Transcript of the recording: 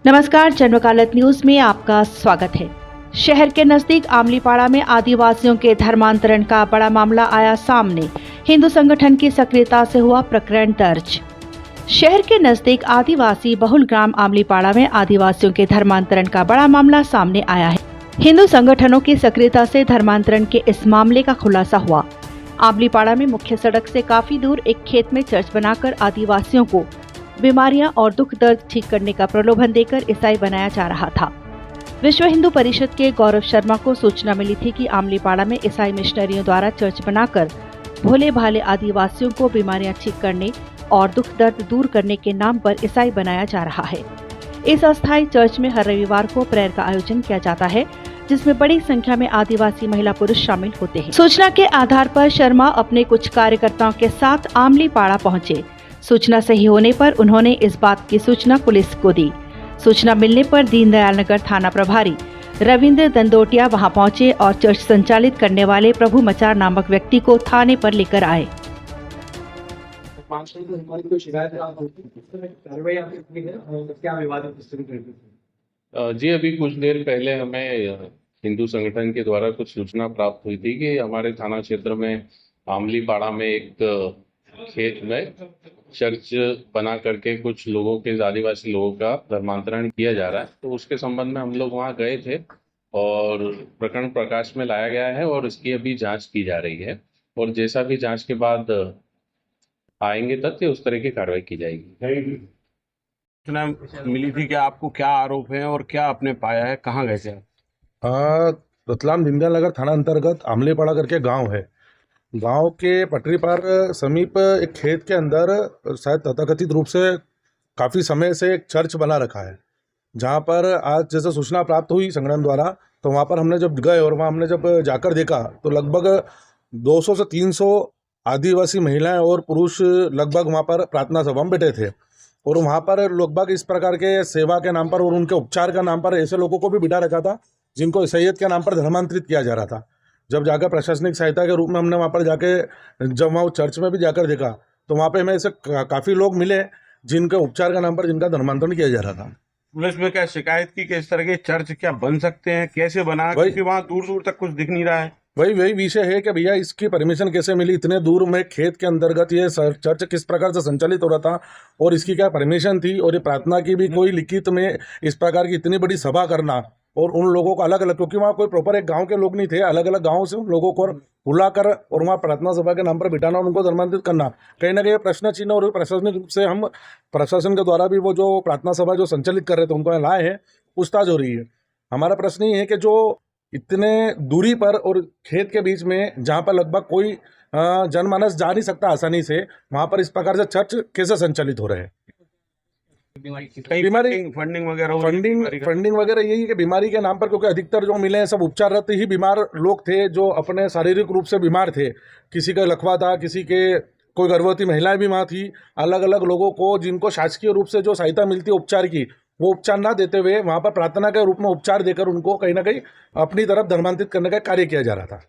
नमस्कार, जन्मकालत न्यूज में आपका स्वागत है। शहर के नजदीक आमलीपाड़ा में आदिवासियों के धर्मांतरण का बड़ा मामला आया सामने। हिंदू संगठन की सक्रियता से हुआ प्रकरण दर्ज। शहर के नजदीक आदिवासी बहुल ग्राम आमलीपाड़ा में आदिवासियों के धर्मांतरण का बड़ा मामला सामने आया है। हिंदू संगठनों की सक्रियता से धर्मांतरण के इस मामले का खुलासा हुआ। आमलीपाड़ा में मुख्य सड़क से काफी दूर एक खेत में चर्च बनाकर आदिवासियों को बीमारियां और दुख दर्द ठीक करने का प्रलोभन देकर ईसाई बनाया जा रहा था। विश्व हिंदू परिषद के गौरव शर्मा को सूचना मिली थी कि आमलीपाड़ा में ईसाई मिशनरियों द्वारा चर्च बनाकर भोले भाले आदिवासियों को बीमारियां ठीक करने और दुख दर्द दूर करने के नाम पर ईसाई बनाया जा रहा है। इस अस्थायी चर्च में हर रविवार को प्रेयर का आयोजन किया जाता है, जिसमें बड़ी संख्या में आदिवासी महिला पुरुष शामिल होते हैं। सूचना के आधार पर शर्मा अपने कुछ कार्यकर्ताओं के साथ आमलीपाड़ा पहुंचे। सूचना सही होने पर उन्होंने इस बात की सूचना पुलिस को दी। सूचना मिलने पर दीनदयाल नगर थाना प्रभारी रविंद्र दंदोटिया वहां पहुंचे और चर्च संचालित करने वाले प्रभु मचार नामक व्यक्ति को थाने पर लेकर आए। जी, अभी कुछ देर पहले हमें हिंदू संगठन के द्वारा कुछ सूचना प्राप्त हुई थी कि हमारे थाना क्षेत्र में आमलीपाड़ा में एक खेत में चर्च बना करके कुछ लोगों के, आदिवासी लोगों का धर्मांतरण किया जा रहा है। तो उसके संबंध में हम लोग वहाँ गए थे और प्रकरण प्रकाश में लाया गया है और इसकी अभी जांच की जा रही है और जैसा भी जांच के बाद आएंगे तथ्य उस तरह की कार्रवाई की जाएगी। सूचना मिली थी कि आपको क्या आरोप है और क्या आपने पाया है, कहाँ गए थे? रतलाम दीनदयाल नगर थाना अंतर्गत आमलीपाड़ा करके गांव है। गांव के पटरी पार समीप एक खेत के अंदर शायद तथाकथित रूप से काफ़ी समय से एक चर्च बना रखा है, जहां पर आज जैसे सूचना प्राप्त हुई संगठन द्वारा, तो वहां पर हमने जब गए और वहां हमने जब जाकर देखा तो लगभग 200 से 300 आदिवासी महिलाएं और पुरुष लगभग वहां पर प्रार्थना सभा में बैठे थे और वहां पर लगभग इस प्रकार के सेवा के नाम पर और उनके उपचार का नाम पर ऐसे लोगों को भी बिठा रखा था जिनको ईसाईयत के नाम पर धर्मांतरित किया जा रहा था। जब जाकर प्रशासनिक सहायता के रूप में हमने वहाँ पर जाके जब वहाँ चर्च में भी जाकर देखा तो वहाँ पे हमें ऐसे काफ़ी लोग मिले जिनके उपचार का नाम पर जिनका धर्मांतरण किया जा रहा था। पुलिस में क्या शिकायत की कि इस तरह के चर्च क्या बन सकते हैं, कैसे बना, क्योंकि वहाँ दूर दूर तक कुछ दिख नहीं रहा है। वही विषय है कि भैया इसकी परमिशन कैसे मिली, इतने दूर में खेत के अंतर्गत ये चर्च किस प्रकार से संचालित हो रहा था और इसकी क्या परमिशन थी, और ये प्रार्थना की भी कोई लिखित में इस प्रकार की इतनी बड़ी सभा करना और उन लोगों को अलग अलग, क्योंकि वहाँ कोई प्रॉपर एक गांव के लोग नहीं थे, अलग अलग गांवों से उन लोगों को बुलाकर और वहाँ प्रार्थना सभा के नाम पर बिठाना और उनको धर्मांतरित करना कहीं ना कहीं प्रश्न चिन्ह। और प्रशासनिक रूप से हम प्रशासन के द्वारा भी वो जो प्रार्थना सभा जो संचालित कर रहे थे उनको लाए हैं, पूछताछ हो रही है। हमारा प्रश्न ये है कि जो इतने दूरी पर और खेत के बीच में जहाँ पर लगभग कोई जनमानस जा नहीं सकता आसानी से, वहाँ पर इस प्रकार से चर्च कैसे संचालित हो रहे हैं। बीमारी फंडिंग वगैरह यही है कि बीमारी के नाम पर, क्योंकि अधिकतर जो मिले हैं सब उपचाररत ही बीमार लोग थे जो अपने शारीरिक रूप से बीमार थे। किसी का लकवा था, किसी के कोई गर्भवती महिलाएं भी वहाँ थी, अलग अलग लोगों को जिनको शासकीय रूप से जो सहायता मिलती है उपचार की, वो उपचार ना देते हुए वहाँ पर प्रार्थना के रूप में उपचार देकर उनको कहीं ना कहीं अपनी तरफ धर्मांतरित करने का कार्य किया जा रहा था।